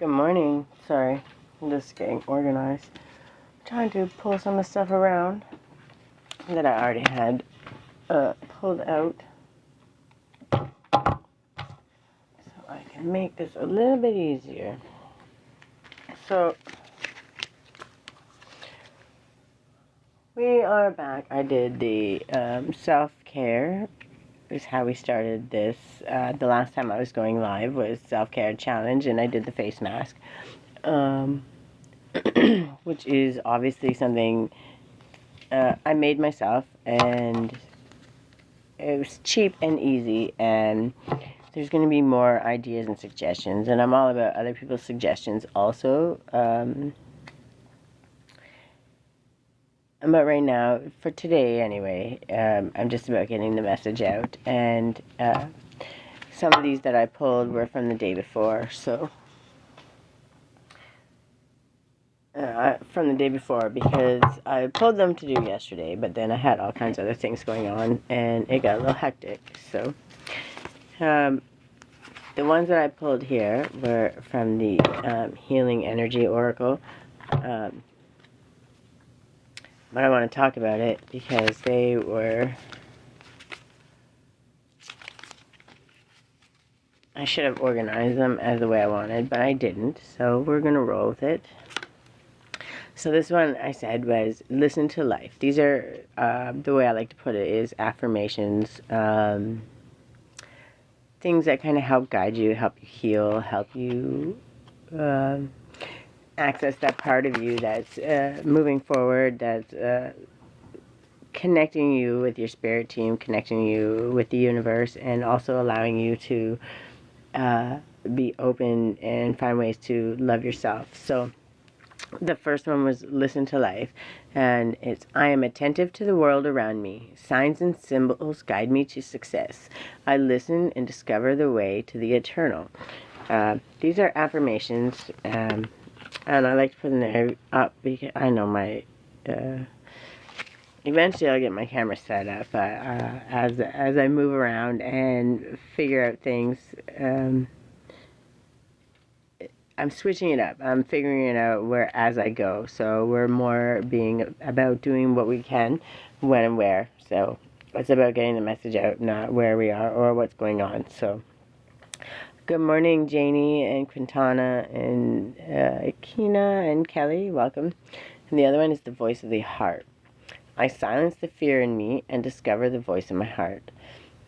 Good morning. Sorry, I'm just getting organized. I'm trying to pull some of the stuff around that I already had pulled out so I can make this a little bit easier. So, we are back. I did the self-care is how we started this. The last time I was going live was self-care challenge, and I did the face mask. Which is obviously something I made myself, and it was cheap and easy, and there's going to be more ideas and suggestions, and I'm all about other people's suggestions also. But right now, for today anyway, I'm just about getting the message out, and some of these that I pulled were from the day before, so from the day before, because I pulled them to do yesterday, but then I had all kinds of other things going on, and it got a little hectic. So the ones that I pulled here were from the Healing Energy Oracle, but I want to talk about it because they were, I should have organized them as the way I wanted, but I didn't, so we're going to roll with it. So this one I said was listen to life. These are, the way I like to put it is affirmations, things that kind of help guide you, help you heal, help you access that part of you that's moving forward, that's connecting you with your spirit team, connecting you with the universe, and also allowing you to be open and find ways to love yourself. So the first one was listen to life, and it's I am attentive to the world around me. Signs and symbols guide me to success. I listen and discover the way to the eternal. These are affirmations, and I like to put them there up because I know my eventually I'll get my camera set up, but as I move around and figure out things, I'm switching it up. I'm figuring it out where as I go. So we're more being about doing what we can, when and where. So it's about getting the message out, not where we are or what's going on. So good morning, Janie and Quintana and Akina and Kelly. Welcome. And the other one is the voice of the heart. I silence the fear in me and discover the voice in my heart.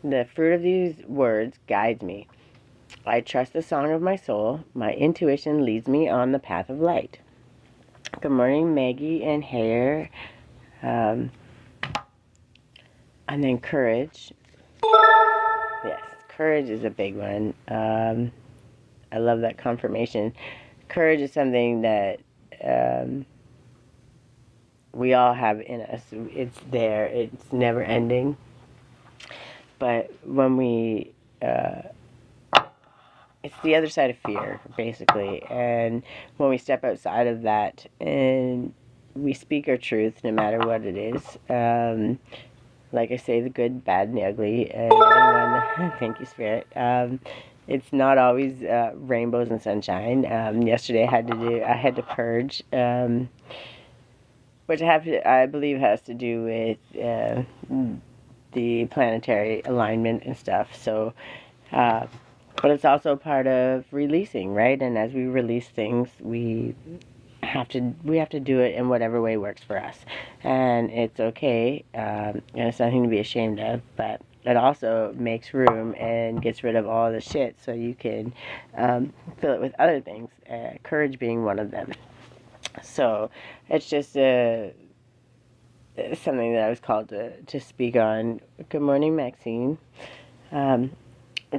The fruit of these words guides me. I trust the song of my soul. My intuition leads me on the path of light. Good morning, Maggie and Hare. And then courage. Yes, courage is a big one. I love that confirmation. Courage is something that we all have in us. It's there. It's never ending. But when we it's the other side of fear, basically. And when we step outside of that and we speak our truth, no matter what it is, like I say, the good, bad, and the ugly, and anyone, thank you, Spirit. It's not always rainbows and sunshine. Yesterday I had to purge, which I believe has to do with the planetary alignment and stuff. So, but it's also part of releasing, right? And as we release things, we have to do it in whatever way works for us, and it's okay, and it's nothing to be ashamed of. But it also makes room and gets rid of all the shit, so you can fill it with other things. Courage being one of them. So it's just something that I was called to speak on. Good morning, Maxine.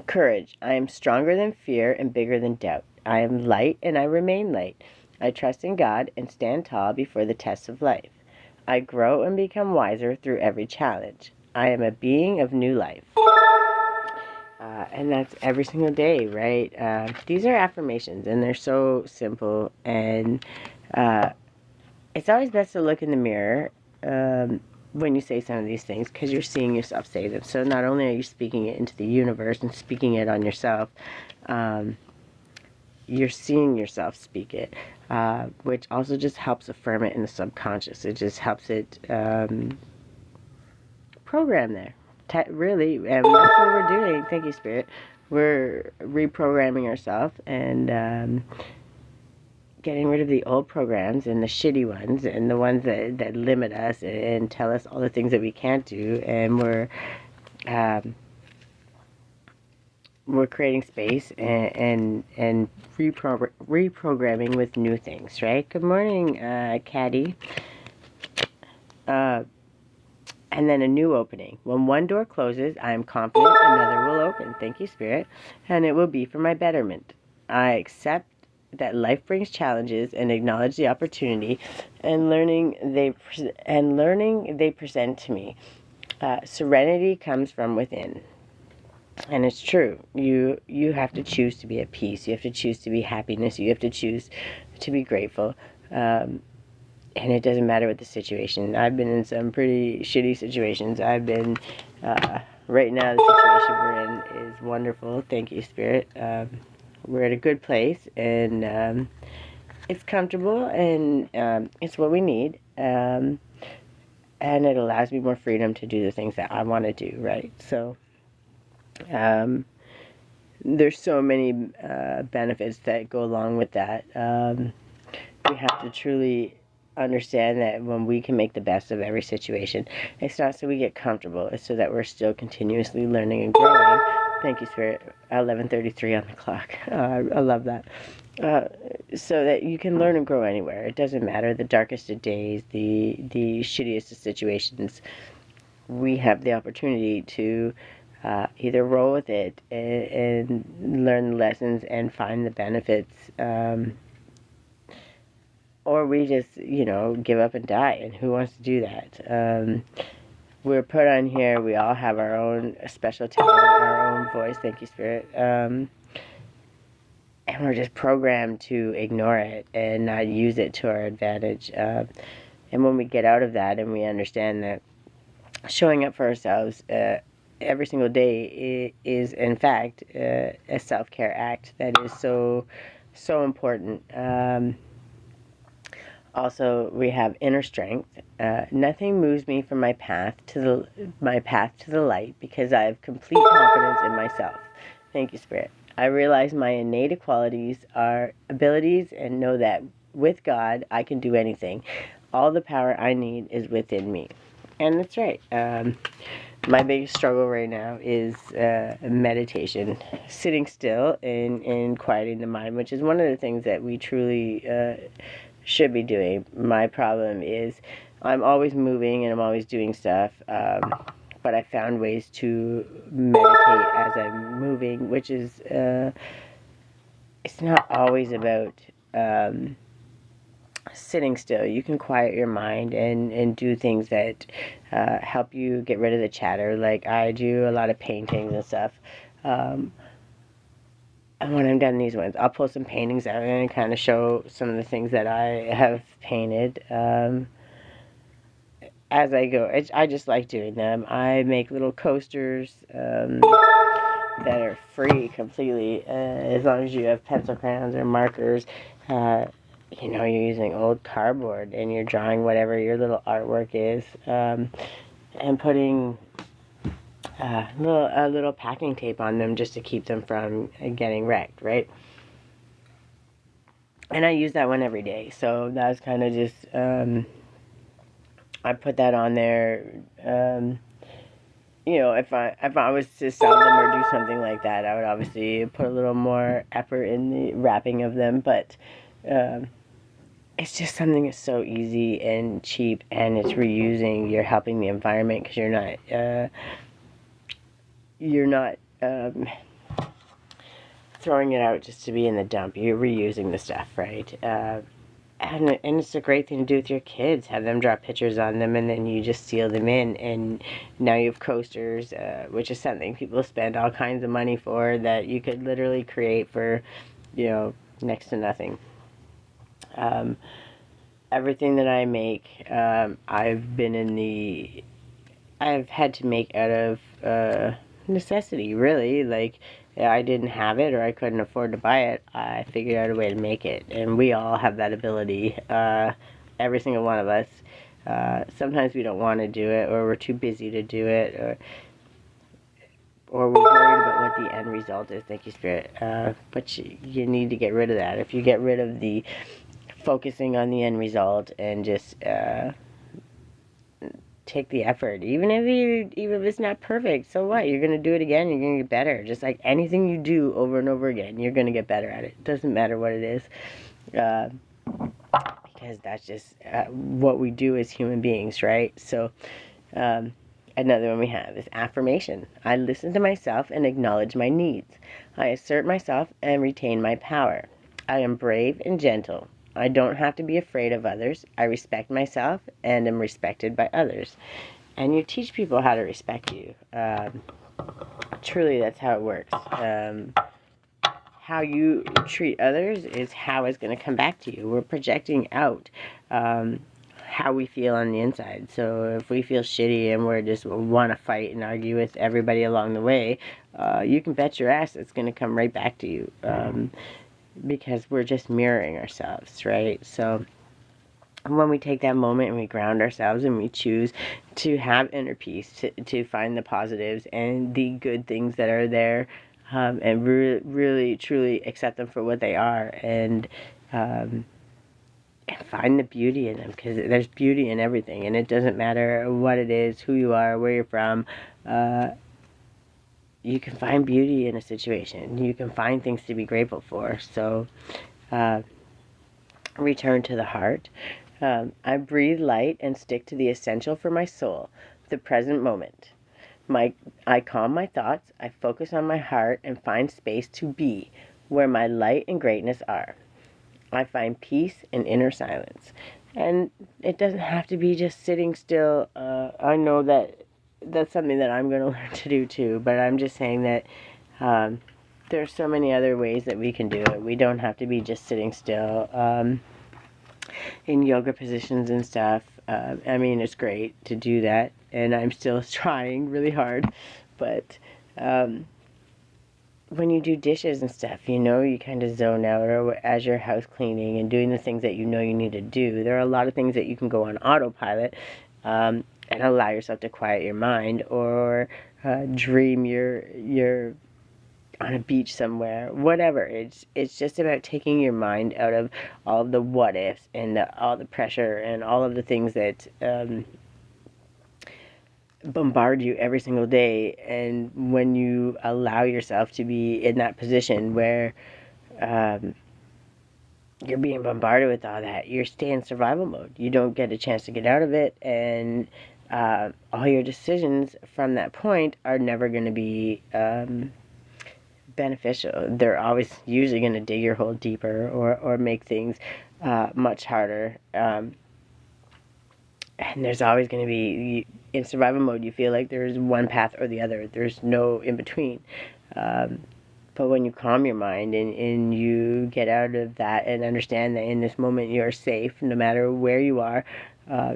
Courage. I am stronger than fear and bigger than doubt. I am light and I remain light. I trust in God and stand tall before the tests of life. I grow and become wiser through every challenge. I am a being of new life. And that's every single day, right? These are affirmations, and they're so simple. And it's always best to look in the mirror when you say some of these things, because you're seeing yourself say them. So not only are you speaking it into the universe and speaking it on yourself, you're seeing yourself speak it, which also just helps affirm it in the subconscious. It just helps it program there. Really, and that's what we're doing. Thank you, Spirit. We're reprogramming ourselves and getting rid of the old programs and the shitty ones and the ones that limit us and tell us all the things that we can't do. And we're creating space and reprogramming with new things, right? Good morning, Caddy. And then a new opening. When one door closes, I am confident another will open. Thank you, Spirit. And it will be for my betterment. I accept that life brings challenges and acknowledge the opportunity and learning they present to me. Serenity comes from within. And it's true. You have to choose to be at peace. You have to choose to be happiness. You have to choose to be grateful. And it doesn't matter what the situation. I've been in some pretty shitty situations. I've been, right now the situation we're in is wonderful. Thank you, Spirit. We're at a good place, and it's comfortable, and it's what we need. And it allows me more freedom to do the things that I want to do, right? So, there's so many benefits that go along with that. We have to truly understand that when we can make the best of every situation, it's not so we get comfortable, it's so that we're still continuously learning and growing. Thank you, Spirit. 11:33 on the clock. I love that. So that you can learn and grow anywhere. It doesn't matter the darkest of days, the shittiest of situations. We have the opportunity to either roll with it and learn the lessons and find the benefits, or we just, give up and die. And who wants to do that? We're put on here. We all have our own special talent, our own voice. Thank you, Spirit. And we're just programmed to ignore it and not use it to our advantage. And when we get out of that and we understand that showing up for ourselves every single day is in fact, a self-care act that is so, so important. Also, we have inner strength. Nothing moves me from my path to the light because I have complete confidence in myself. Thank you, Spirit. I realize my innate qualities are abilities and know that with God I can do anything. All the power I need is within me. And that's right. My biggest struggle right now is meditation, sitting still and quieting the mind, which is one of the things that we truly should be doing. My problem is I'm always moving and I'm always doing stuff, but I found ways to meditate as I'm moving, which is it's not always about sitting still. You can quiet your mind and do things that help you get rid of the chatter. Like I do a lot of paintings and stuff. And when I'm done these ones, I'll pull some paintings out and kind of show some of the things that I have painted as I go. I just like doing them. I make little coasters that are free completely, as long as you have pencil crayons or markers. You're using old cardboard and you're drawing whatever your little artwork is, and putting a little packing tape on them just to keep them from getting wrecked, right? And I use that one every day, so that's kind of just I put that on there. If I was to sell them or do something like that, I would obviously put a little more effort in the wrapping of them, but it's just something that's so easy and cheap, and it's reusing. You're helping the environment because you're not throwing it out just to be in the dump. You're reusing the stuff, right? And it's a great thing to do with your kids. Have them draw pictures on them, and then you just seal them in, and now you have coasters, which is something people spend all kinds of money for that you could literally create for, next to nothing. Everything that I make, I've had to make out of necessity, really. Like, I didn't have it or I couldn't afford to buy it, I figured out a way to make it. And we all have that ability, every single one of us. Sometimes we don't want to do it, or we're too busy to do it, or we're worried about what the end result is. Thank you, Spirit. But you need to get rid of that. If you get rid of the focusing on the end result and just take the effort, even if it's not perfect, so what? You're gonna do it again. You're gonna get better. Just like anything you do over and over again, you're gonna get better at it. It doesn't matter what it is, because that's just what we do as human beings, right? So. Another one we have is affirmation. I listen to myself and acknowledge my needs. I assert myself and retain my power. I am brave and gentle. I don't have to be afraid of others. I respect myself and am respected by others. And you teach people how to respect you. Truly, that's how it works. How you treat others is how it's going to come back to you. We're projecting out how we feel on the inside. So if we feel shitty and we're just want to fight and argue with everybody along the way, you can bet your ass it's going to come right back to you, because we're just mirroring ourselves, right? So when we take that moment and we ground ourselves and we choose to have inner peace, to find the positives and the good things that are there, and really truly accept them for what they are, and find the beauty in them, because there's beauty in everything, and it doesn't matter what it is, who you are, where you're from. You can find beauty in a situation. You can find things to be grateful for. So return to the heart. I breathe light and stick to the essential for my soul, the present moment. I calm my thoughts, I focus on my heart, and find space to be where my light and greatness are. I find peace in inner silence. And it doesn't have to be just sitting still. I know that that's something that I'm going to learn to do too, but I'm just saying that there's so many other ways that we can do it. We don't have to be just sitting still in yoga positions and stuff. I mean, it's great to do that, and I'm still trying really hard, but when you do dishes and stuff, you kind of zone out, or as you're house cleaning and doing the things that you need to do. There are a lot of things that you can go on autopilot and allow yourself to quiet your mind, or dream you're on a beach somewhere, whatever. It's just about taking your mind out of all of the what ifs and all the pressure and all of the things that bombard you every single day. And when you allow yourself to be in that position where you're being bombarded with all that, you're staying in survival mode. You don't get a chance to get out of it, and all your decisions from that point are never going to be beneficial. They're always usually going to dig your hole deeper, or make things much harder. And there's always going to be, in survival mode, you feel like there's one path or the other. There's no in between. But when you calm your mind and you get out of that and understand that in this moment you're safe, no matter where you are,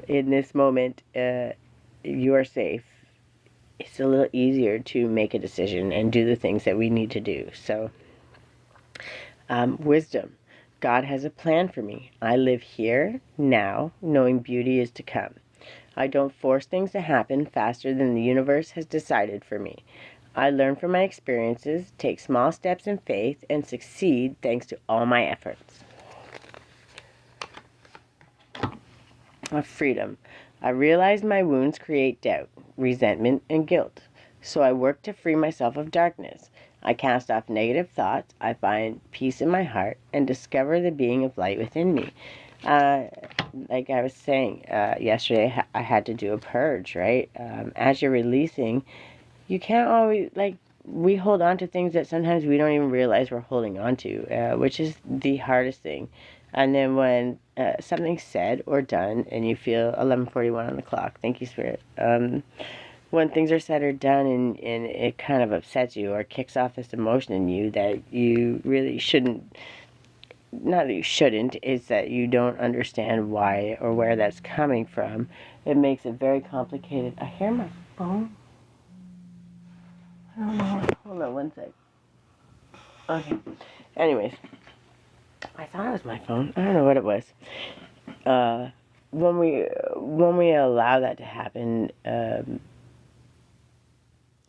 in this moment you are safe, it's a little easier to make a decision and do the things that we need to do. So, wisdom. God has a plan for me. I live here, now, knowing beauty is to come. I don't force things to happen faster than the universe has decided for me. I learn from my experiences, take small steps in faith, and succeed thanks to all my efforts. Freedom. I realize my wounds create doubt, resentment, and guilt. So I work to free myself of darkness. I cast off negative thoughts, I find peace in my heart, and discover the being of light within me. Like I was saying yesterday, I had to do a purge, right? As you're releasing, you can't always, we hold on to things that sometimes we don't even realize we're holding on to, which is the hardest thing. And then when something's said or done, and you feel 11:41 on the clock, thank you, Spirit. When things are said or done and it kind of upsets you or kicks off this emotion in you that you really shouldn't, not that you shouldn't, it's that you don't understand why or where that's coming from. It makes it very complicated. I hear my phone. I don't know. Hold on one sec. Okay. Anyways, I thought it was my phone. I don't know what it was. When we allow that to happen,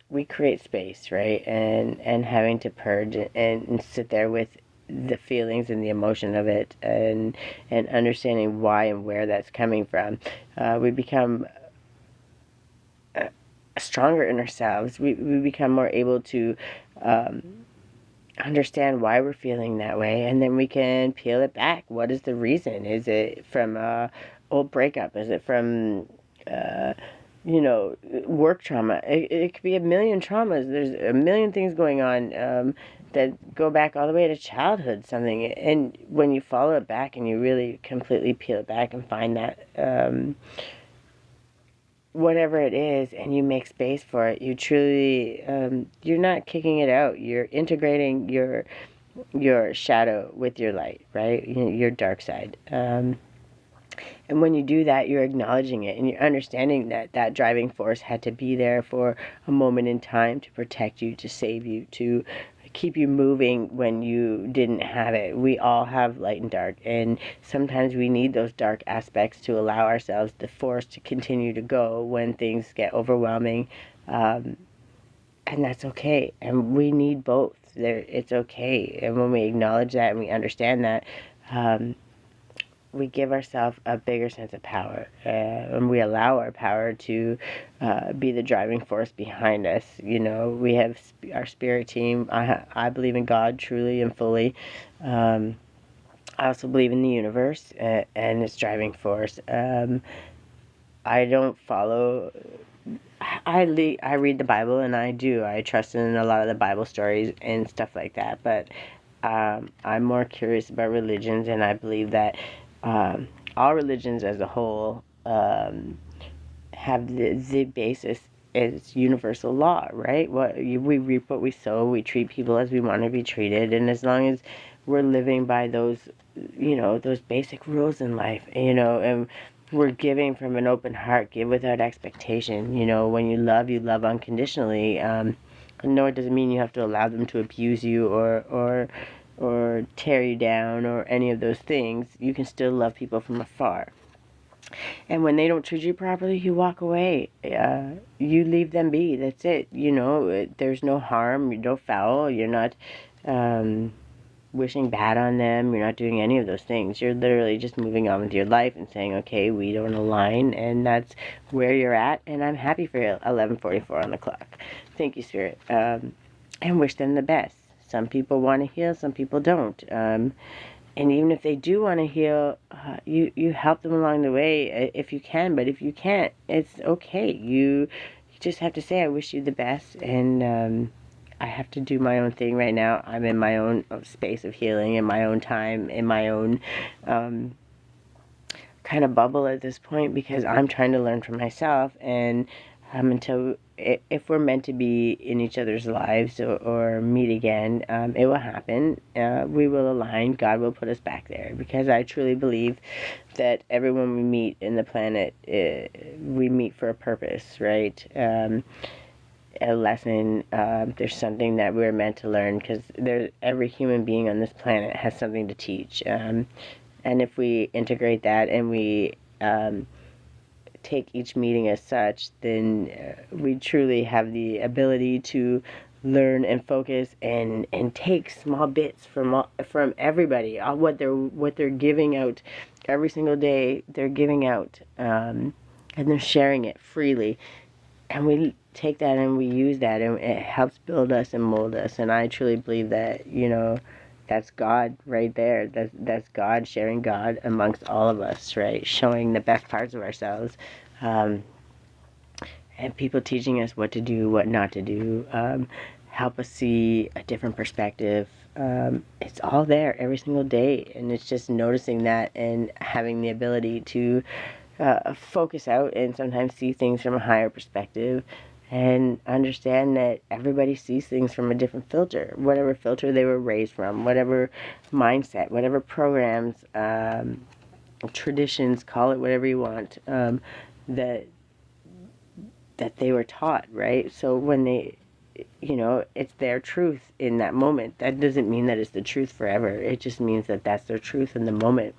we create space, right? And having to purge and sit there with the feelings and the emotion of it, and understanding why and where that's coming from, we become stronger in ourselves. We become more able to understand why we're feeling that way, and then we can peel it back. What is the reason? Is it from a old breakup? Is it from work trauma? It could be a million traumas. There's a million things going on that go back all the way to childhood, something. And when you follow it back and you really completely peel it back and find that whatever it is, and you make space for it, you truly, you're not kicking it out. You're integrating your shadow with your light, right? Your dark side. And when you do that, you're acknowledging it, and you're understanding that that driving force had to be there for a moment in time to protect you, to save you, to keep you moving when you didn't have it. We all have light and dark, and sometimes we need those dark aspects to allow ourselves the force to continue to go when things get overwhelming. And that's okay. And we need both. It's okay. And when we acknowledge that and we understand that, we give ourselves a bigger sense of power, and we allow our power to be the driving force behind us. We have our spirit team. I believe in God truly and fully. I also believe in the universe and its driving force. I don't follow. I read the Bible, and I trust in a lot of the Bible stories and stuff like that. But I'm more curious about religions, and I believe that all religions as a whole have the basis is universal law, right? We reap what we sow. We treat people as we want to be treated, and as long as we're living by those, those basic rules in life, and we're giving from an open heart, give without expectation. When you love unconditionally. No, it doesn't mean you have to allow them to abuse you or tear you down or any of those things. You can still love people from afar. And when they don't treat you properly, you walk away. You leave them be. That's it. There's no harm, no foul. You're not wishing bad on them. You're not doing any of those things. You're literally just moving on with your life and saying, okay, we don't align, and that's where you're at. And I'm happy for you. 11:44 on the clock. Thank you, Spirit. And wish them the best. Some people want to heal, some people don't. And even if they do want to heal, you help them along the way if you can. But if you can't, it's okay. You just have to say, I wish you the best. And I have to do my own thing right now. I'm in my own space of healing, in my own time, in my own kind of bubble at this point, because I'm trying to learn from myself. And if we're meant to be in each other's lives or meet again, it will happen. We will align. God will put us back there, because I truly believe that everyone we meet in the planet, we meet for a purpose, right? A lesson. There's something that we're meant to learn, because every human being on this planet has something to teach. And if we integrate that and we take each meeting as such, then we truly have the ability to learn and focus and take small bits from everybody. What they're giving out every single day, they're giving out, and they're sharing it freely. And we take that and we use that, and it helps build us and mold us. And I truly believe that, that's God right there. That's God sharing God amongst all of us, right? Showing the best parts of ourselves. And people teaching us what to do, what not to do. Help us see a different perspective. It's all there every single day. And it's just noticing that and having the ability to focus out and sometimes see things from a higher perspective, and understand that everybody sees things from a different filter, whatever filter they were raised from, whatever mindset, whatever programs, traditions, call it whatever you want, that they were taught, right? So when it's their truth in that moment. That doesn't mean that it's the truth forever. It just means that that's their truth in the moment.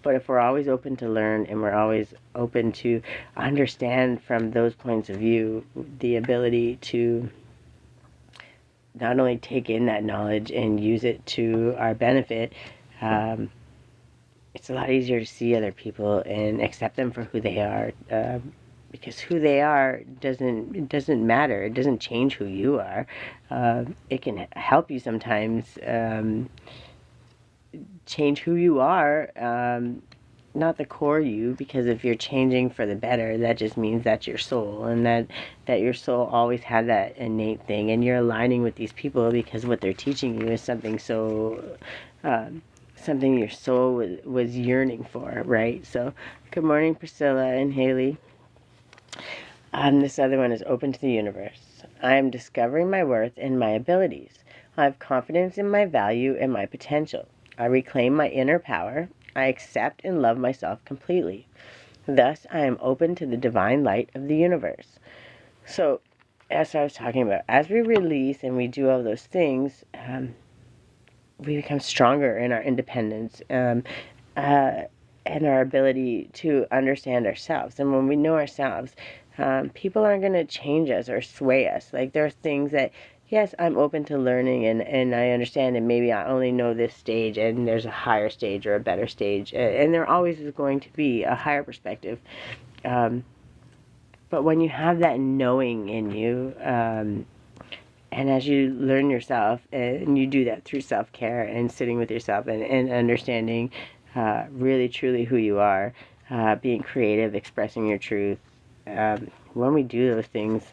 But if we're always open to learn and we're always open to understand from those points of view, the ability to not only take in that knowledge and use it to our benefit, it's a lot easier to see other people and accept them for who they are. Because who they are doesn't matter. It doesn't change who you are. It can help you sometimes change who you are, not the core you, because if you're changing for the better, that just means that's your soul, and that your soul always had that innate thing, and you're aligning with these people because what they're teaching you is something so something your soul was yearning for, right? So good morning, Priscilla and Haley. This other one is open to the universe. I am discovering my worth and my abilities. I have confidence in my value and my potential. I reclaim my inner power. I accept and love myself completely. Thus, I am open to the divine light of the universe. So, as I was talking about, as we release and we do all those things, we become stronger in our independence and our ability to understand ourselves. And when we know ourselves, people aren't going to change us or sway us. Like, there are things that, yes, I'm open to learning and I understand, and maybe I only know this stage and there's a higher stage or a better stage. And there always is going to be a higher perspective. But when you have that knowing in you, and as you learn yourself, and you do that through self-care and sitting with yourself and understanding really truly who you are, being creative, expressing your truth, when we do those things,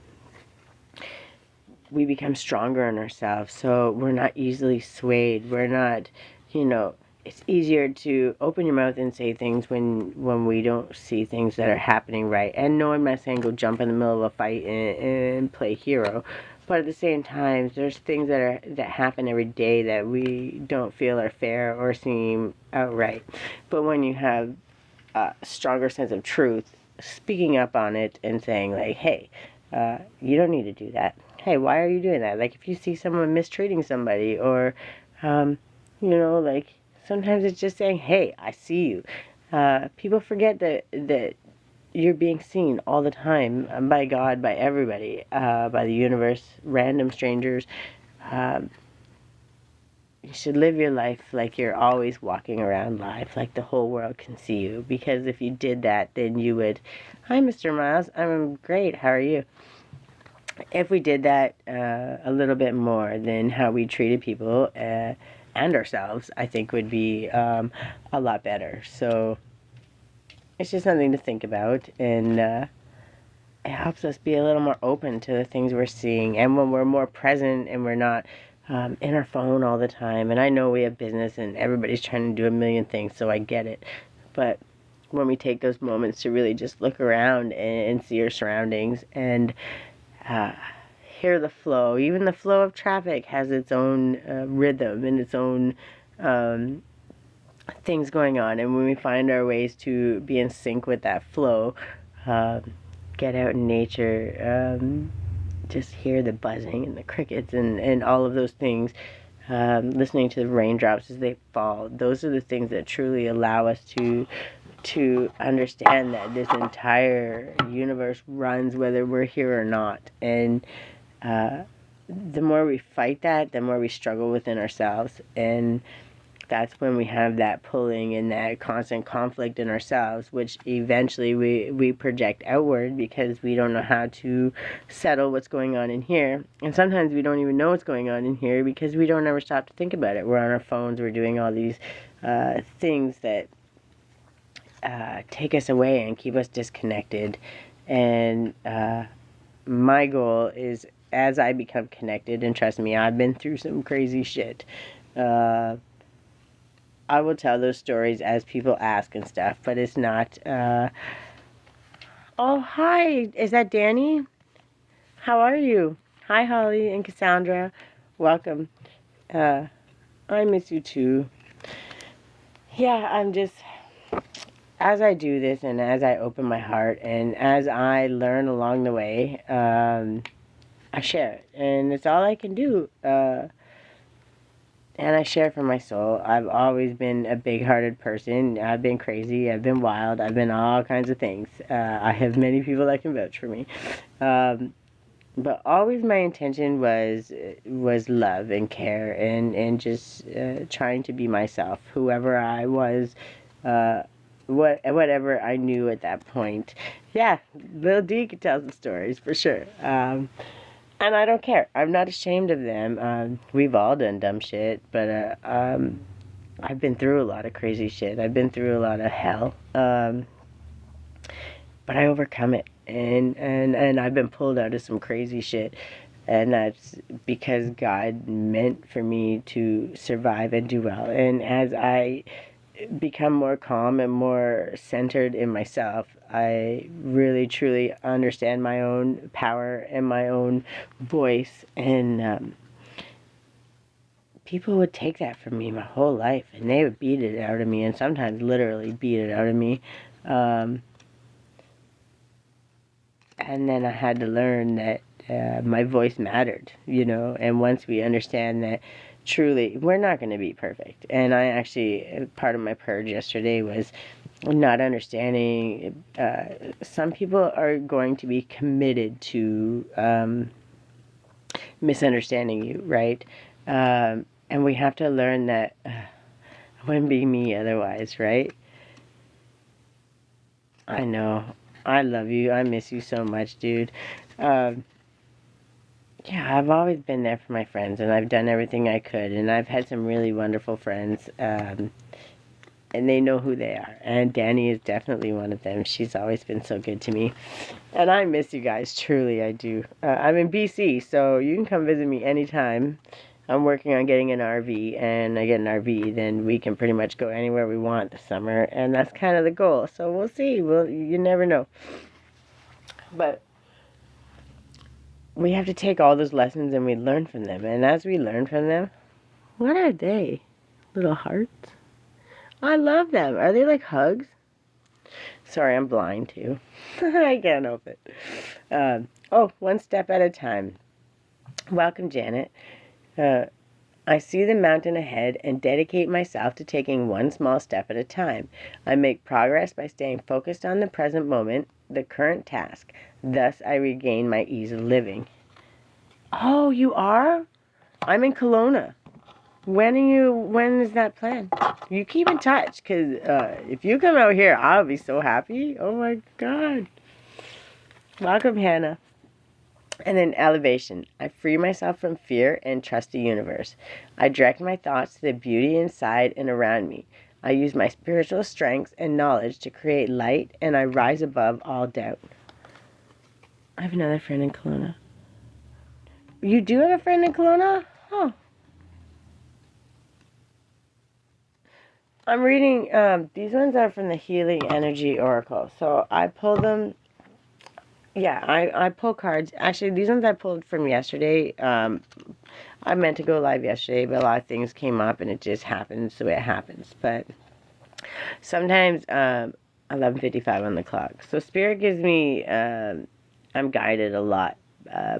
we become stronger in ourselves. So we're not easily swayed. We're not, it's easier to open your mouth and say things when we don't see things that are happening right. And no, I'm not saying go jump in the middle of a fight and play hero. But at the same time, there's things that happen every day that we don't feel are fair or seem outright. But when you have a stronger sense of truth, speaking up on it and saying, like, hey, you don't need to do that. Hey, why are you doing that? Like, if you see someone mistreating somebody, or like, sometimes it's just saying, hey, I see you. People forget that you're being seen all the time, by God, by everybody, by the universe, random strangers. You should live your life like you're always walking around live, like the whole world can see you. Because if you did that, then you would, hi, Mr. Miles, I'm great, how are you? If we did that a little bit more than how we treated people and ourselves, I think would be a lot better. So it's just something to think about, and it helps us be a little more open to the things we're seeing. And when we're more present and we're not in our phone all the time, and I know we have business and everybody's trying to do a million things, so I get it. But when we take those moments to really just look around and see our surroundings and hear the flow. Even the flow of traffic has its own rhythm and its own things going on. And when we find our ways to be in sync with that flow, get out in nature, just hear the buzzing and the crickets and all of those things, listening to the raindrops as they fall. Those are the things that truly allow us to understand that this entire universe runs whether we're here or not. And the more we fight that, the more we struggle within ourselves. And that's when we have that pulling and that constant conflict in ourselves, which eventually we project outward because we don't know how to settle what's going on in here. And sometimes we don't even know what's going on in here because we don't ever stop to think about it. We're on our phones, we're doing all these things that take us away and keep us disconnected. And my goal is, as I become connected, and trust me, I've been through some crazy shit, I will tell those stories as people ask and stuff, but it's not, oh, hi, is that Danny? How are you? Hi, Holly and Cassandra. Welcome. I miss you too. Yeah, I'm just, as I do this and as I open my heart and as I learn along the way, I share it, and it's all I can do. And I share from my soul. I've always been a big-hearted person. I've been crazy. I've been wild. I've been all kinds of things. I have many people that can vouch for me. Um, but always my intention was love and care and just trying to be myself, whoever I was, whatever I knew at that point. Yeah, Lil D could tell some stories for sure. And I don't care. I'm not ashamed of them. We've all done dumb shit, but I've been through a lot of crazy shit. I've been through a lot of hell. But I overcome it, and I've been pulled out of some crazy shit, and that's because God meant for me to survive and do well. And as I become more calm and more centered in myself, I really truly understand my own power and my own voice. And people would take that from me my whole life, and they would beat it out of me, and sometimes literally beat it out of me. And then I had to learn that my voice mattered, and once we understand that truly we're not going to be perfect. And I actually, part of my purge yesterday was not understanding some people are going to be committed to misunderstanding you, right? And we have to learn that I wouldn't be me otherwise, right? I know. I love you. I miss you so much, dude. Um, yeah, I've always been there for my friends, and I've done everything I could, and I've had some really wonderful friends, and they know who they are. And Danny is definitely one of them. She's always been so good to me. And I miss you guys, truly, I do. I'm in BC, so you can come visit me anytime. I'm working on getting an RV, and I get an RV, then we can pretty much go anywhere we want this summer, and that's kind of the goal. So we'll see. You never know. But we have to take all those lessons and we learn from them. And as we learn from them, what are they? Little hearts? I love them. Are they like hugs? Sorry, I'm blind too. I can't help it. One step at a time. Welcome, Janet. I see the mountain ahead and dedicate myself to taking one small step at a time. I make progress by staying focused on the present moment, the current task. Thus, I regain my ease of living. Oh, you are? I'm in Kelowna. When is that planned? You keep in touch, because if you come out here, I'll be so happy. Oh my God. Welcome, Hannah. And then elevation. I free myself from fear and trust the universe. I direct my thoughts to the beauty inside and around me. I use my spiritual strengths and knowledge to create light, and I rise above all doubt. I have another friend in Kelowna. You do have a friend in Kelowna? Huh. I'm reading, these ones are from the Healing Energy Oracle. So I pulled them. Yeah, I pull cards. Actually, these ones I pulled from yesterday. I meant to go live yesterday, but a lot of things came up and it just happens the way it happens. But sometimes 11:55 on the clock. So Spirit gives me, I'm guided a lot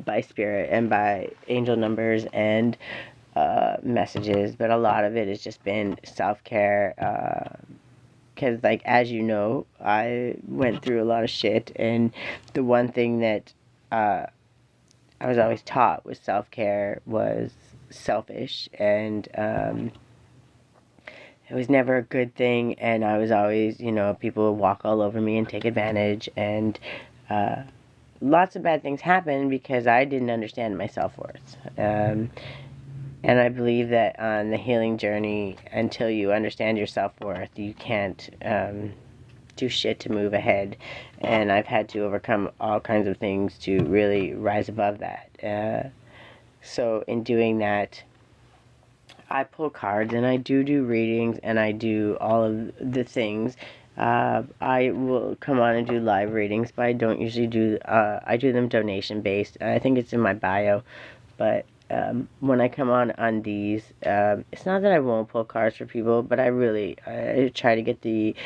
by Spirit and by angel numbers and messages, but a lot of it has just been self-care. Because, like, as you know, I went through a lot of shit, and the one thing that I was always taught was self-care was selfish, and it was never a good thing, and I was always, people would walk all over me and take advantage, and lots of bad things happened because I didn't understand my self-worth. And I believe that on the healing journey, until you understand your self-worth, you can't do shit to move ahead. And I've had to overcome all kinds of things to really rise above that. So in doing that, I pull cards and I do readings and I do all of the things. I will come on and do live readings, but I don't usually do, I do them donation based. I think it's in my bio, but when I come on these, it's not that I won't pull cards for people, but I try to get the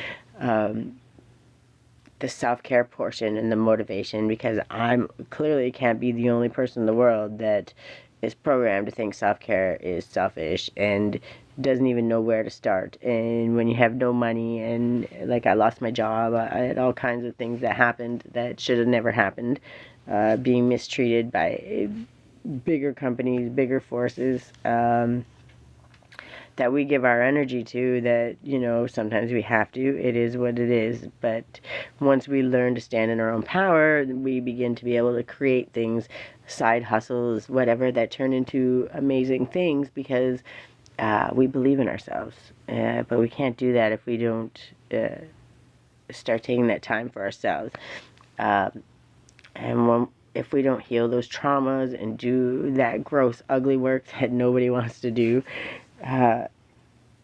the self-care portion and the motivation, because I'm clearly can't be the only person in the world that is programmed to think self-care is selfish and doesn't even know where to start. And when you have no money, and like I lost my job, I had all kinds of things that happened that should have never happened, being mistreated by bigger companies, bigger forces, that we give our energy to, that, you know, sometimes we have to. It is what it is. But once we learn to stand in our own power, we begin to be able to create things, side hustles, whatever, that turn into amazing things, because we believe in ourselves. But we can't do that if we don't start taking that time for ourselves. If we don't heal those traumas and do that gross, ugly work that nobody wants to do,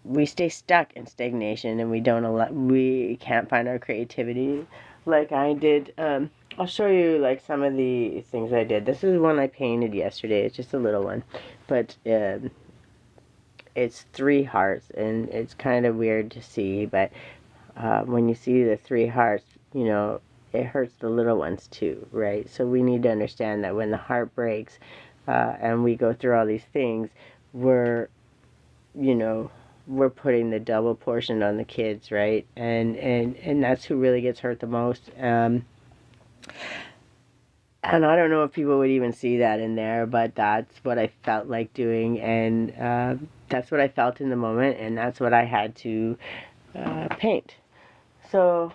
we stay stuck in stagnation, and we can't find our creativity like I did. I'll show you like some of the things I did. This is one I painted yesterday. It's just a little one, but it's 3 hearts, and it's kind of weird to see, but when you see the 3 hearts, you know, it hurts the little ones too, right? So we need to understand that when the heart breaks, and we go through all these things, we're putting the double portion on the kids, right? And that's who really gets hurt the most. And I don't know if people would even see that in there, but that's what I felt like doing, and that's what I felt in the moment, and that's what I had to paint. So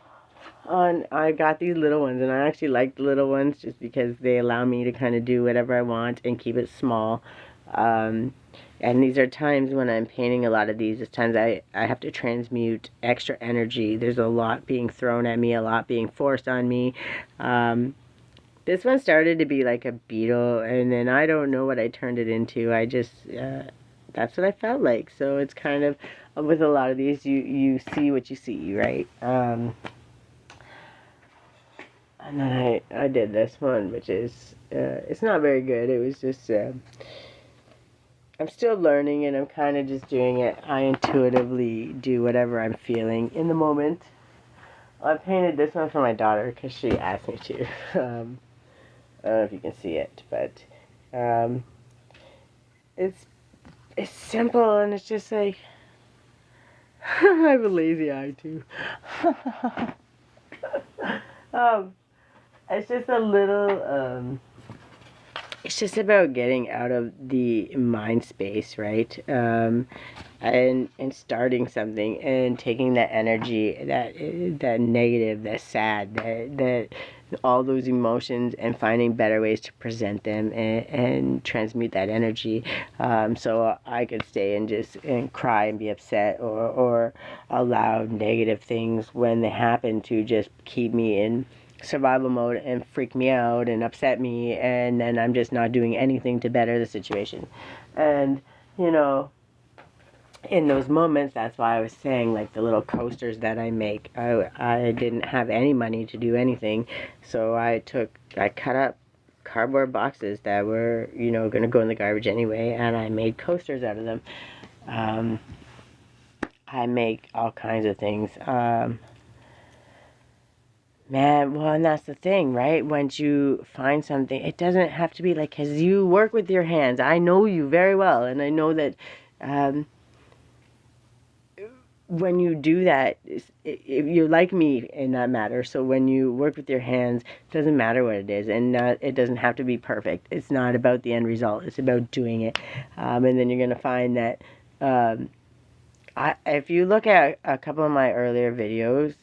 I got these little ones, and I actually like the little ones just because they allow me to kind of do whatever I want and keep it small. And these are times when I'm painting a lot of these. It's times I have to transmute extra energy. There's a lot being thrown at me, a lot being forced on me. This one started to be like a beetle, and then I don't know what I turned it into. I just, that's what I felt like. So it's kind of, with a lot of these, you see what you see, right? And then I did this one, which is, it's not very good. It was just, I'm still learning, and I'm kind of just doing it. I intuitively do whatever I'm feeling in the moment. I painted this one for my daughter because she asked me to. I don't know if you can see it, but it's simple, and it's just like, I have a lazy eye too. It's just a little, it's just about getting out of the mind space, right? And starting something, and taking that energy, that negative, that sad, that all those emotions, and finding better ways to present them, and transmute that energy. So I could stay and cry and be upset, or allow negative things when they happen to just keep me in survival mode and freak me out and upset me, and then I'm just not doing anything to better the situation. And you know, in those moments, that's why I was saying, like, the little coasters that I make, I didn't have any money to do anything, so I cut up cardboard boxes that were, you know, going to go in the garbage anyway, and I made coasters out of them. I make all kinds of things. Man, well, and that's the thing, right? Once you find something, it doesn't have to be like, because you work with your hands. I know you very well, and I know that when you do that, you're like me in that matter. So when you work with your hands, it doesn't matter what it is, and it doesn't have to be perfect. It's not about the end result. It's about doing it. And then you're going to find that if you look at a couple of my earlier videos,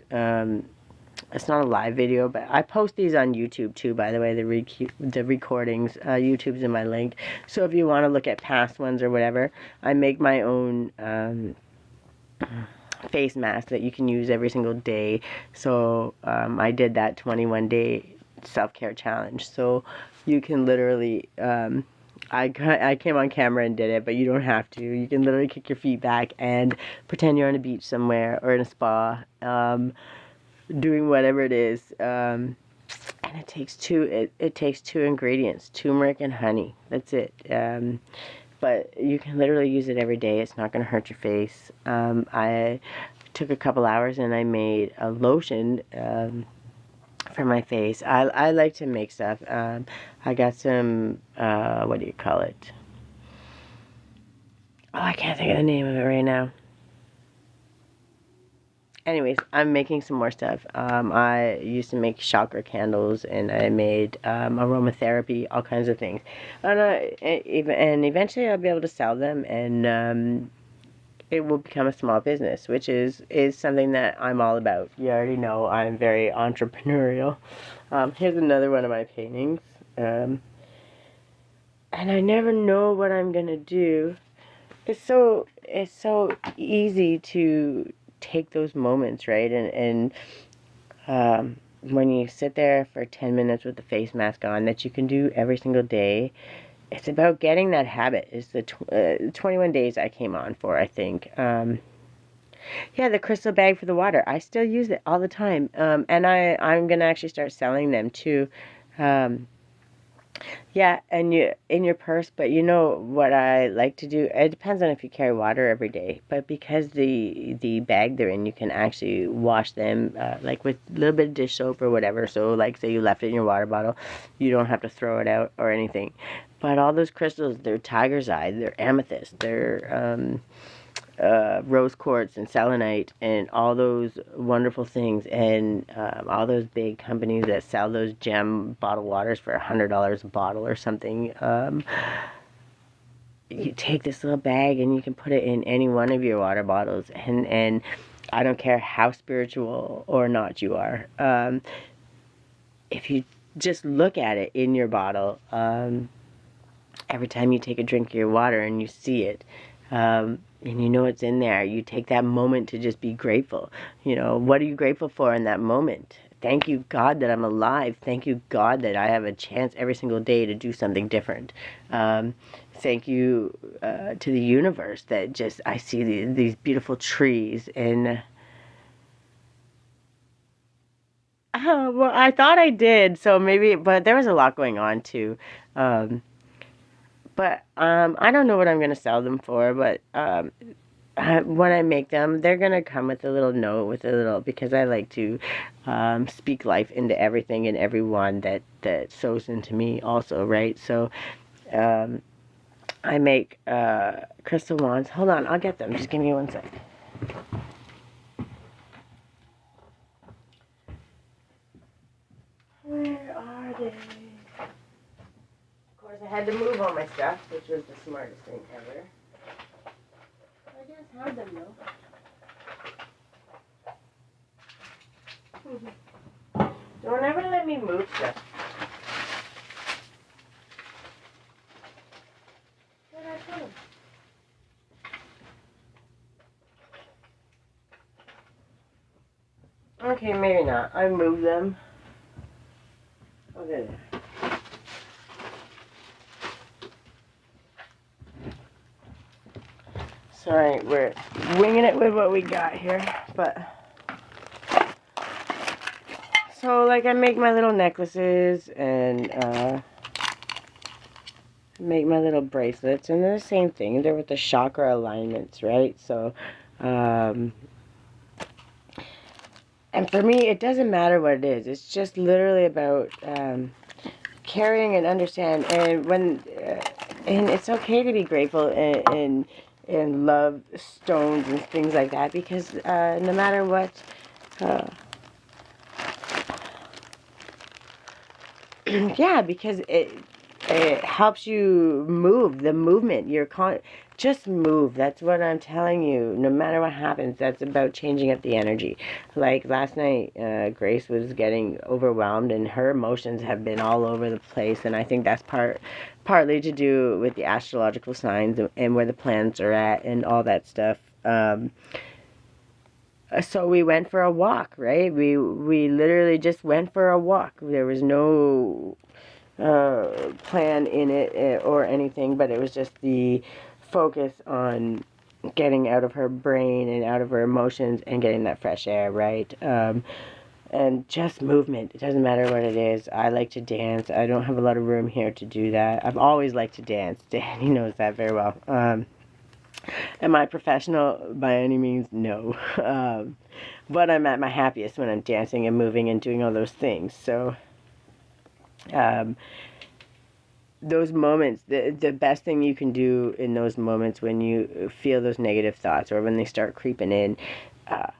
it's not a live video, but I post these on YouTube too, by the way, the recordings. YouTube's in my link. So if you want to look at past ones or whatever, I make my own face mask that you can use every single day. So I did that 21-day self-care challenge. So you can literally, I came on camera and did it, but you don't have to. You can literally kick your feet back and pretend you're on a beach somewhere, or in a spa, doing whatever it is, and it takes two ingredients: turmeric and honey. That's it. But you can literally use it every day. It's not going to hurt your face. I took a couple hours and I made a lotion for my face. I like to make stuff. I got some, what do you call it? Oh, I can't think of the name of it right now. Anyways, I'm making some more stuff. I used to make chakra candles, and I made aromatherapy, all kinds of things. And eventually I'll be able to sell them, and it will become a small business, which is something that I'm all about. You already know I'm very entrepreneurial. Here's another one of my paintings. And I never know what I'm gonna do. It's so easy to take those moments, right? And when you sit there for 10 minutes with the face mask on, that you can do every single day, it's about getting that habit. It's the 21 days I came on for, I think. Yeah, the crystal bag for the water. I still use it all the time. And I'm gonna actually start selling them too. Um, yeah, and you in your purse. But you know what I like to do? It depends on if you carry water every day. But because the bag they're in, you can actually wash them like with a little bit of dish soap or whatever. So like say you left it in your water bottle, you don't have to throw it out or anything. But all those crystals, they're tiger's eye, they're amethyst, they're rose quartz and selenite and all those wonderful things, and all those big companies that sell those gem bottled waters for $100 a bottle or something. You take this little bag and you can put it in any one of your water bottles, and I don't care how spiritual or not you are. If you just look at it in your bottle, every time you take a drink of your water and you see it, and you know it's in there, you take that moment to just be grateful. You know, what are you grateful for in that moment? Thank you, God, that I'm alive. Thank you, God, that I have a chance every single day to do something different. Thank you to the universe that just I see these beautiful trees. And well, I thought I did, so maybe, but there was a lot going on too. But I don't know what I'm gonna sell them for. But when I make them, they're gonna come with a little note, with a little, because I like to speak life into everything and everyone that sows into me, also, right? So I make crystal wands. Hold on, I'll get them. Just give me one sec. Where are they? Of course, I had to move all my stuff, which was the smartest thing ever. I just had them though. Don't ever let me move stuff. Where'd I put them? Okay, maybe not. I moved them. Oh, there they are. Sorry, we're winging it with what we got here, but so like I make my little necklaces and make my little bracelets, and they're the same thing. They're with the chakra alignments, right? So and for me, it doesn't matter what it is. It's just literally about carrying and understand, and and it's okay to be grateful and love stones and things like that, because no matter what, yeah, because it helps you move, the movement. Just move. That's what I'm telling you. No matter what happens, that's about changing up the energy. Like last night, Grace was getting overwhelmed, and her emotions have been all over the place. And I think that's partly to do with the astrological signs and where the planets are at and all that stuff. So we went for a walk, right? We literally just went for a walk. There was no plan in it or anything, but it was just the focus on getting out of her brain and out of her emotions and getting that fresh air, right? And just movement. It doesn't matter what it is. I like to dance. I don't have a lot of room here to do that. I've always liked to dance. Danny knows that very well. Am I professional? By any means, no. But I'm at my happiest when I'm dancing and moving and doing all those things. So, um, those moments, the best thing you can do in those moments when you feel those negative thoughts or when they start creeping in, uh,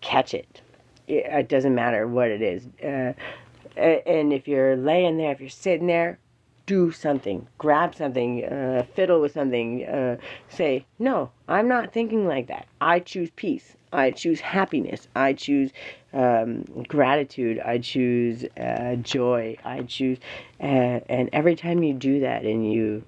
catch it. It doesn't matter what it is. And if you're laying there, if you're sitting there, do something. Grab something. Fiddle with something. Say, no, I'm not thinking like that. I choose peace. I choose happiness. I choose gratitude. I choose joy. I choose. And every time you do that and you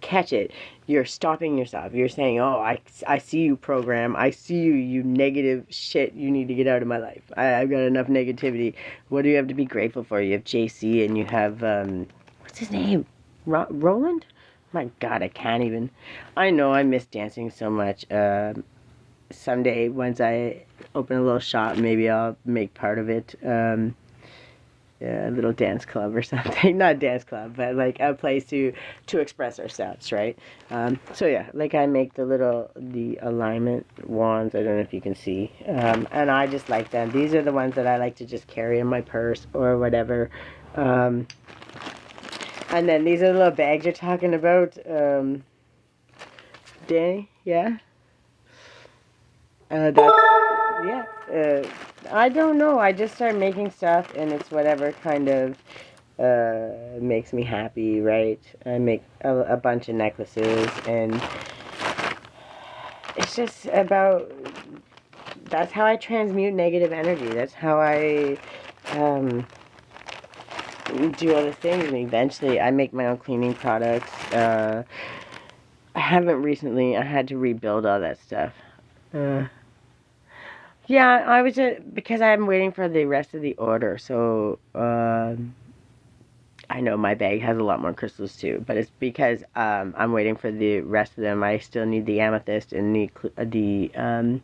catch it, you're stopping yourself. You're saying, oh, I see you, program. I see you, you negative shit. You need to get out of my life. I've got enough negativity. What do you have to be grateful for? You have JC and you have, what's his name? Roland? My God, I can't even. I know I miss dancing so much. Someday, once I open a little shop, maybe I'll make part of it. A little dance club or something. Not dance club, but like a place to express ourselves, right? So yeah, like I make the alignment wands. I don't know if you can see, and I just like them. These are the ones that I like to just carry in my purse or whatever. And then these are the little bags you're talking about, Danny. Yeah. That's yeah. I don't know. I just start making stuff, and it's whatever kind of makes me happy, right? I make a bunch of necklaces, and it's just about. That's how I transmute negative energy. That's how I do other things, and eventually I make my own cleaning products. I haven't recently. I had to rebuild all that stuff. Yeah, I was just because I'm waiting for the rest of the order, so I know my bag has a lot more crystals too, but it's because I'm waiting for the rest of them. I still need the amethyst and the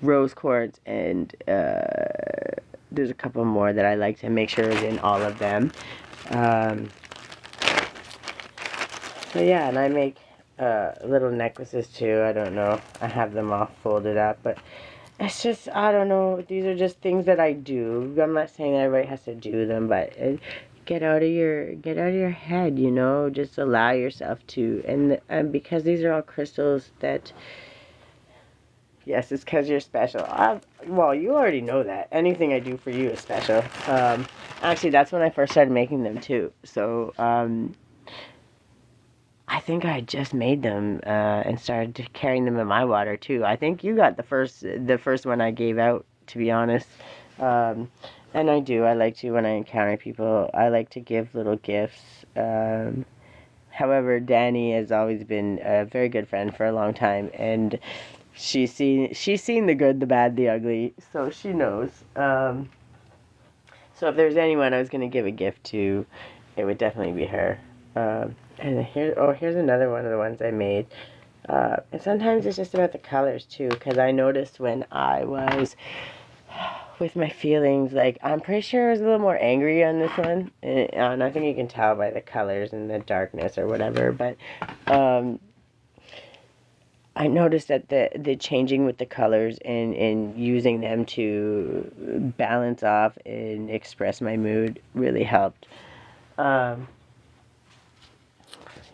rose quartz, and there's a couple more that I like to make sure is in all of them. So yeah, and I make little necklaces too. I don't know. I have them all folded up, but it's just, I don't know. These are just things that I do. I'm not saying everybody has to do them, but get out of your head. You know, just allow yourself to. And because these are all crystals that. Yes, it's because you're special. Well, you already know that. Anything I do for you is special. Actually, that's when I first started making them too. So I think I just made them and started carrying them in my water too. I think you got the first one I gave out, to be honest. And I do. I like to, when I encounter people, I like to give little gifts. However, Danny has always been a very good friend for a long time, and she's seen the good, the bad, the ugly, so she knows. So if there's anyone I was gonna give a gift to, it would definitely be her. And here's another one of the ones I made. And sometimes it's just about the colors too, because I noticed when I was with my feelings, like I'm pretty sure I was a little more angry on this one, and I think you can tell by the colors and the darkness or whatever. But I noticed that the changing with the colors and using them to balance off and express my mood really helped.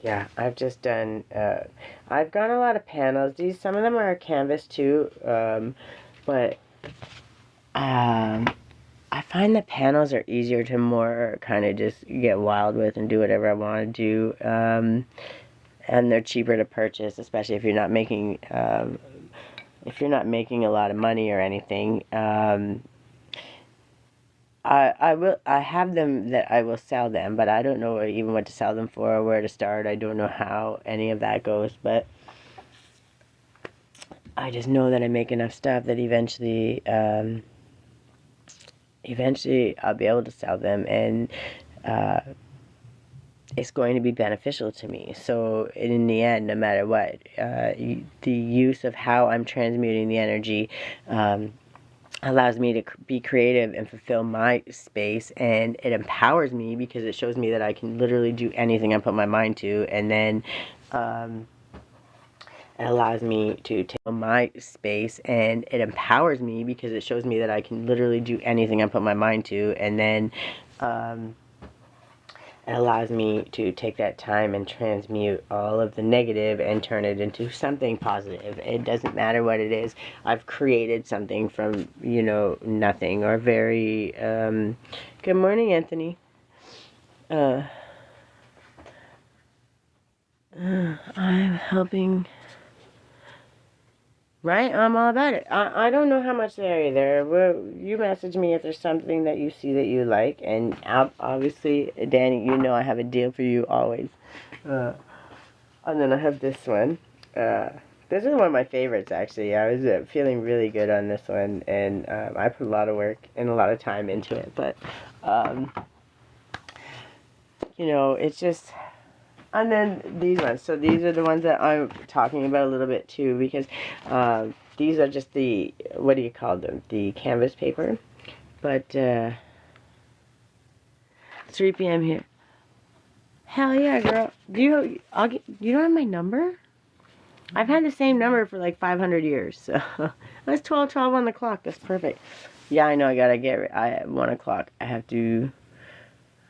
Yeah, I've just done, I've got a lot of panels. Some of them are canvas too, but I find the panels are easier to more kind of just get wild with and do whatever I want to do. And they're cheaper to purchase, especially if you're not making a lot of money or anything. I have them that I will sell them, but I don't know even what to sell them for or where to start. I don't know how any of that goes, but I just know that I make enough stuff that eventually I'll be able to sell them, and it's going to be beneficial to me. So in the end, no matter what, the use of how I'm transmuting the energy allows me to be creative and fulfill my space, and it empowers me because it shows me that I can literally do anything I put my mind to. And then It allows me to take my space, and it empowers me because it shows me that I can literally do anything I put my mind to. And then it allows me to take that time and transmute all of the negative and turn it into something positive. It doesn't matter what it is. I've created something from, nothing, or very, good morning, Anthony. I'm helping. Right? I'm all about it. I don't know how much there either. You message me if there's something that you see that you like. And obviously, Danny, I have a deal for you always. And then I have this one. This is one of my favorites, actually. I was feeling really good on this one. And I put a lot of work and a lot of time into it. But, it's just... And then these ones. So these are the ones that I'm talking about a little bit too, because these are just the, what do you call them? The canvas paper. But 3 p.m. here. Hell yeah, girl. You don't have my number? I've had the same number for like 500 years. So that's 12:12 on the clock. That's perfect. Yeah, I know. I gotta get. At 1 o'clock. I have to.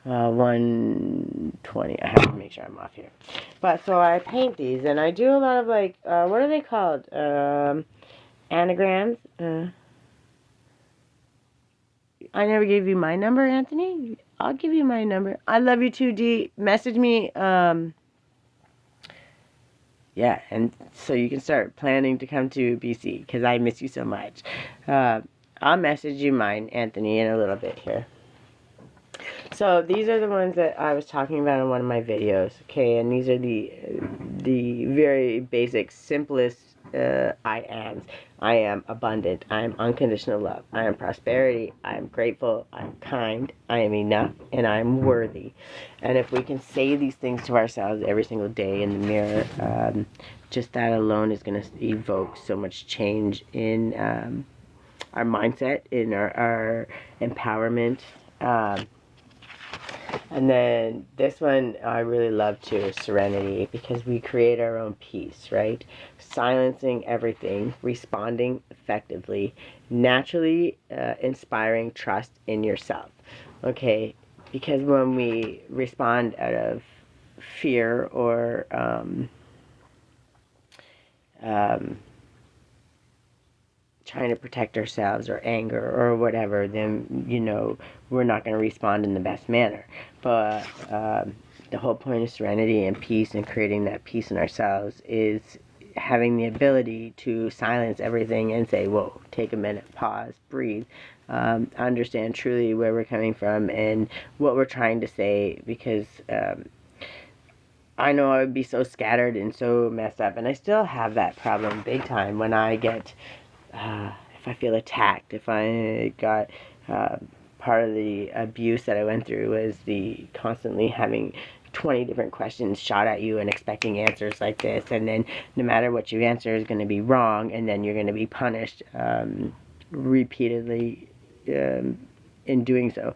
1:20. I have to make sure I'm off here. But so I paint these, and I do a lot of like, what are they called? Anagrams. I never gave you my number, Anthony. I'll give you my number. I love you too, D. Message me. Yeah, and so you can start planning to come to BC because I miss you so much. I'll message you mine, Anthony, in a little bit here. So these are the ones that I was talking about in one of my videos, okay? And these are the very basic, simplest I ams. I am abundant. I am unconditional love. I am prosperity. I am grateful. I am kind. I am enough, and I am worthy. And if we can say these things to ourselves every single day in the mirror, just that alone is going to evoke so much change in our mindset, in our empowerment. And then this one I really love too is serenity, because we create our own peace, right? Silencing everything, responding effectively, naturally inspiring trust in yourself, okay? Because when we respond out of fear or trying to protect ourselves or anger or whatever, then, we're not going to respond in the best manner. But the whole point of serenity and peace and creating that peace in ourselves is having the ability to silence everything and say, whoa, take a minute, pause, breathe, understand truly where we're coming from and what we're trying to say, because I know I would be so scattered and so messed up, and I still have that problem big time when I get if I feel attacked, if I got part of the abuse that I went through was the constantly having 20 different questions shot at you and expecting answers like this, and then no matter what you answer is going to be wrong, and then you're going to be punished repeatedly in doing so,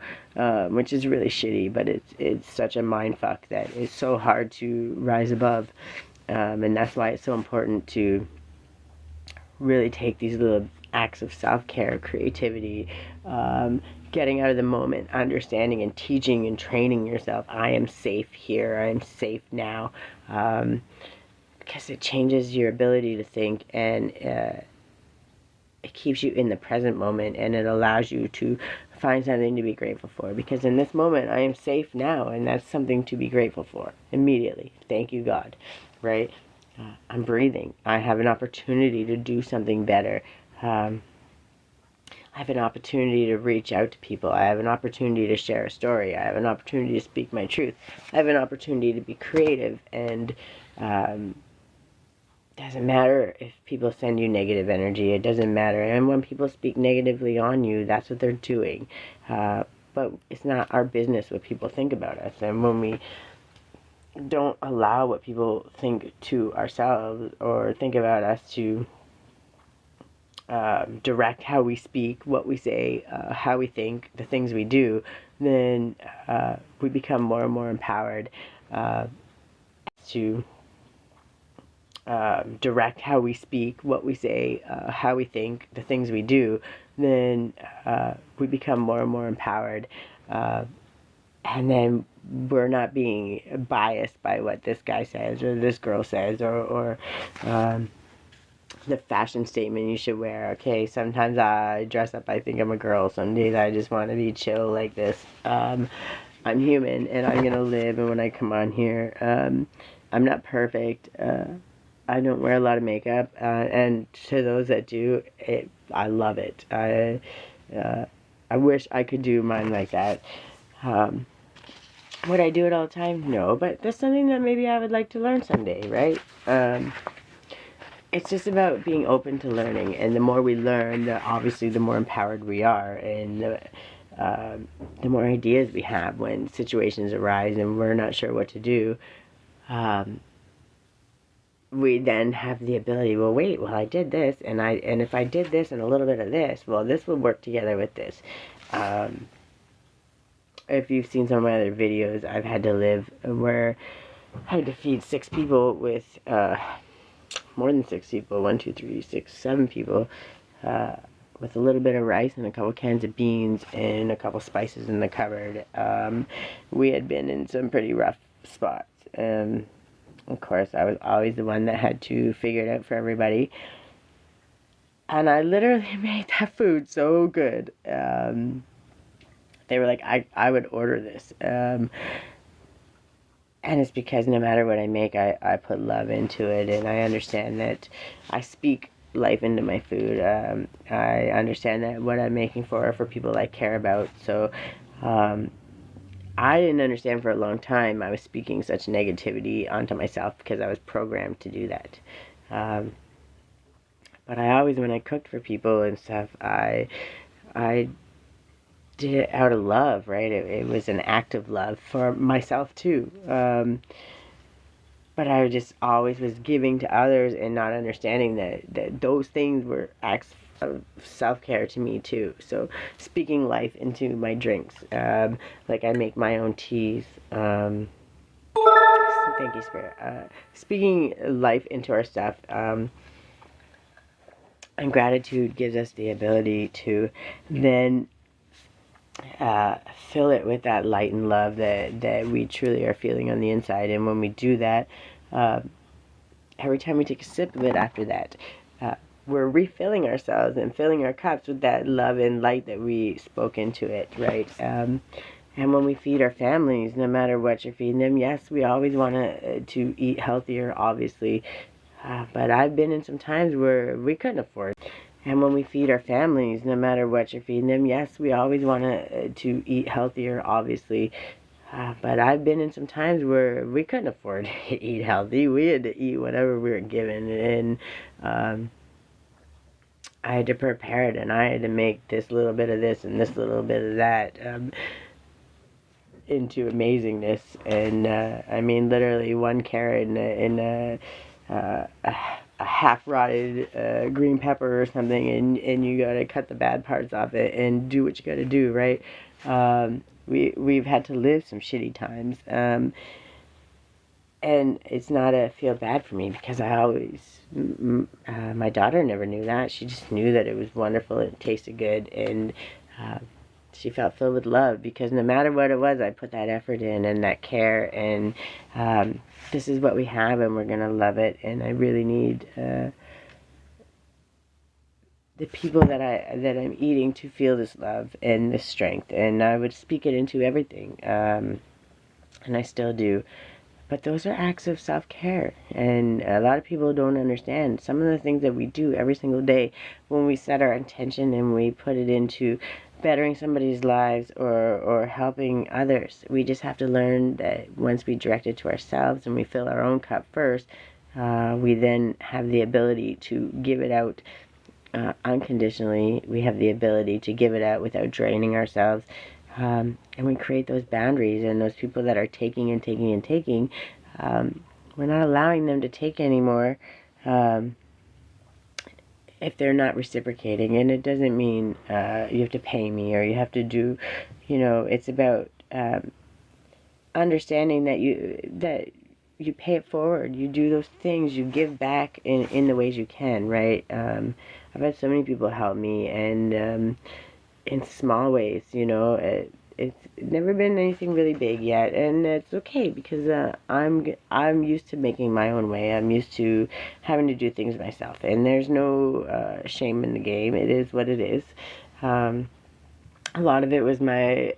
which is really shitty, but it's such a mind fuck that is so hard to rise above, and that's why it's so important to really take these little acts of self-care, creativity, getting out of the moment, understanding and teaching and training yourself. I am safe here. I am safe now. Because it changes your ability to think, and it keeps you in the present moment, and it allows you to find something to be grateful for. Because in this moment, I am safe now, and that's something to be grateful for immediately. Thank you, God. Right? I'm breathing. I have an opportunity to do something better. I have an opportunity to reach out to people. I have an opportunity to share a story. I have an opportunity to speak my truth. I have an opportunity to be creative, and doesn't matter if people send you negative energy. It doesn't matter. And when people speak negatively on you, that's what they're doing. But it's not our business what people think about us. And when we don't allow what people think to ourselves or think about us to direct how we speak, what we say, how we think, the things we do, then we become more and more empowered to direct how we speak, what we say, how we think, the things we do, then we become more and more empowered. And then we're not being biased by what this guy says or this girl says, or the fashion statement you should wear. Okay, sometimes I dress up, I think I'm a girl. Some days I just want to be chill like this. I'm human and I'm gonna live, and when I come on here, I'm not perfect. I don't wear a lot of makeup, and to those that do, I love it. I wish I could do mine like that. Would I do it all the time? No, but that's something that maybe I would like to learn someday, right? It's just about being open to learning, and the more we learn, obviously the more empowered we are, and the more ideas we have when situations arise and we're not sure what to do. We then have the ability, well, wait, well, I did this, and if I did this and a little bit of this, well, this will work together with this. If you've seen some of my other videos, I've had to live where I had to feed 6 people with more than 6 people, 1, 2, 3, 6, 7 people, with a little bit of rice and a couple cans of beans and a couple spices in the cupboard. We had been in some pretty rough spots. Of course, I was always the one that had to figure it out for everybody. And I literally made that food so good. They were like, I would order this. And it's because no matter what I make, I put love into it, and I understand that I speak life into my food. I understand that what I'm making for people I care about. So I didn't understand for a long time I was speaking such negativity onto myself because I was programmed to do that. But I always, when I cooked for people and stuff, I did it out of love, right? It was an act of love for myself too. But I just always was giving to others and not understanding that those things were acts of self-care to me too. So speaking life into my drinks, like I make my own teas. Thank you, Spirit. Speaking life into our stuff, and gratitude gives us the ability to then fill it with that light and love that we truly are feeling on the inside. And when we do that, every time we take a sip of it after that, we're refilling ourselves and filling our cups with that love and light that we spoke into it, right? And when we feed our families, no matter what you're feeding them, yes, we always want to eat healthier, obviously. But I've been in some times where we couldn't afford. And when we feed our families, no matter what you're feeding them, yes, we always want to eat healthier, obviously. But I've been in some times where we couldn't afford to eat healthy. We had to eat whatever we were given. And I had to prepare it, and I had to make this little bit of this and this little bit of that into amazingness. And I mean, literally one carrot and a half-rotted green pepper or something, and you gotta cut the bad parts off it and do what you gotta do, right? We've had to live some shitty times, and it's not a feel bad for me because I always, my daughter never knew that. She just knew that it was wonderful, it tasted good, and she felt filled with love because no matter what it was, I put that effort in and that care, and this is what we have, and we're gonna love it. And I really need the people that I'm eating to feel this love and this strength, and I would speak it into everything, and I still do. But those are acts of self-care, and a lot of people don't understand some of the things that we do every single day when we set our intention and we put it into bettering somebody's lives or helping others. We just have to learn that once we direct it to ourselves and we fill our own cup first, we then have the ability to give it out unconditionally. We have the ability to give it out without draining ourselves. And we create those boundaries, and those people that are taking and taking and taking, we're not allowing them to take anymore if they're not reciprocating. And it doesn't mean you have to pay me or you have to do, it's about understanding that you pay it forward. You do those things. You give back in the ways you can, right? I've had so many people help me, and in small ways, it's never been anything really big yet, and it's okay because I'm used to making my own way. I'm used to having to do things myself, and there's no shame in the game. It is what it is. Um, a lot of it was my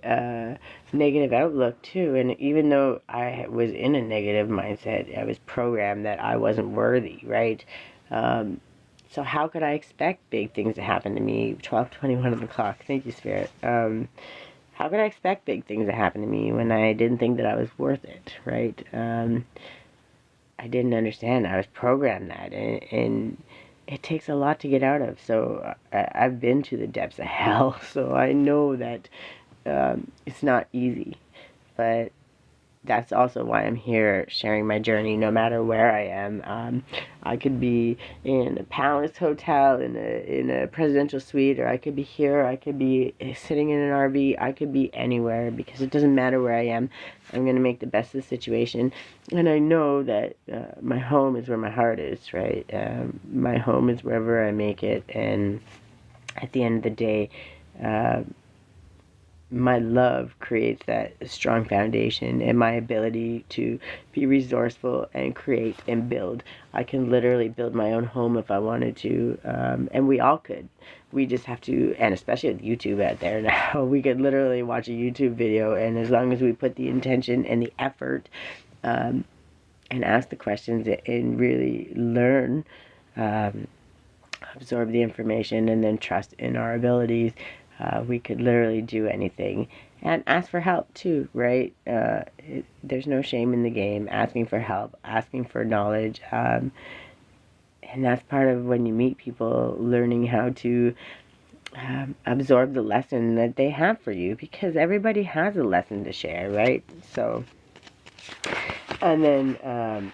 negative outlook too, and even though I was in a negative mindset, I was programmed that I wasn't worthy, right? Um, so how could I expect big things to happen to me? 12:21 on the clock. Thank you, Spirit. How could I expect big things to happen to me when I didn't think that I was worth it, right? I didn't understand. I was programmed that, and it takes a lot to get out of. So I've been to the depths of hell, so I know that it's not easy. But that's also why I'm here sharing my journey no matter where I am. I could be in a palace hotel in a presidential suite, or I could be here, I could be sitting in an RV, I could be anywhere because it doesn't matter where I am. I'm going to make the best of the situation. And I know that my home is where my heart is, right? My home is wherever I make it. And at the end of the day, my love creates that strong foundation, and my ability to be resourceful and create and build. I can literally build my own home if I wanted to, and we all could. We just have to, and especially with YouTube out there now, we could literally watch a YouTube video, and as long as we put the intention and the effort, and ask the questions and really learn, absorb the information, and then trust in our abilities, we could literally do anything. And ask for help too, right? There's no shame in the game. Asking for help, asking for knowledge. And that's part of when you meet people, learning how to absorb the lesson that they have for you, because everybody has a lesson to share, right? So, and then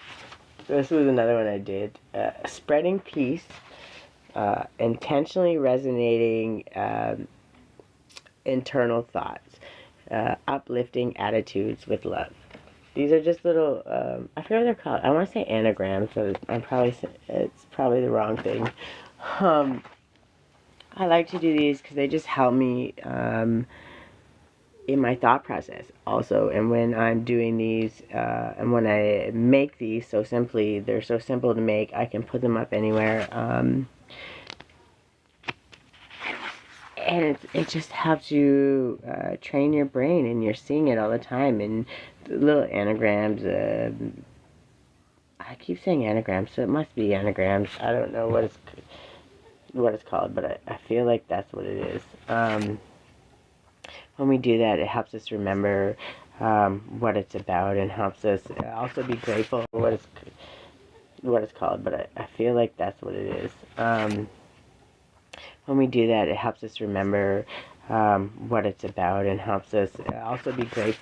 this was another one I did. Spreading peace, intentionally resonating internal thoughts, uplifting attitudes with love. These are just little, I forget what they're called. I want to say anagrams, but it's probably the wrong thing. I like to do these because they just help me in my thought process also. And when I'm doing these, and when I make these so simply, they're so simple to make, I can put them up anywhere. And it just helps you train your brain, and you're seeing it all the time. And the little anagrams, I keep saying anagrams, so it must be anagrams. I don't know what it's called, but I feel like that's what it is. When we do that, it helps us remember what it's about, and helps us also be grateful for what it's called, but I feel like that's what it is. When we do that, it helps us remember what it's about, and helps us also be grateful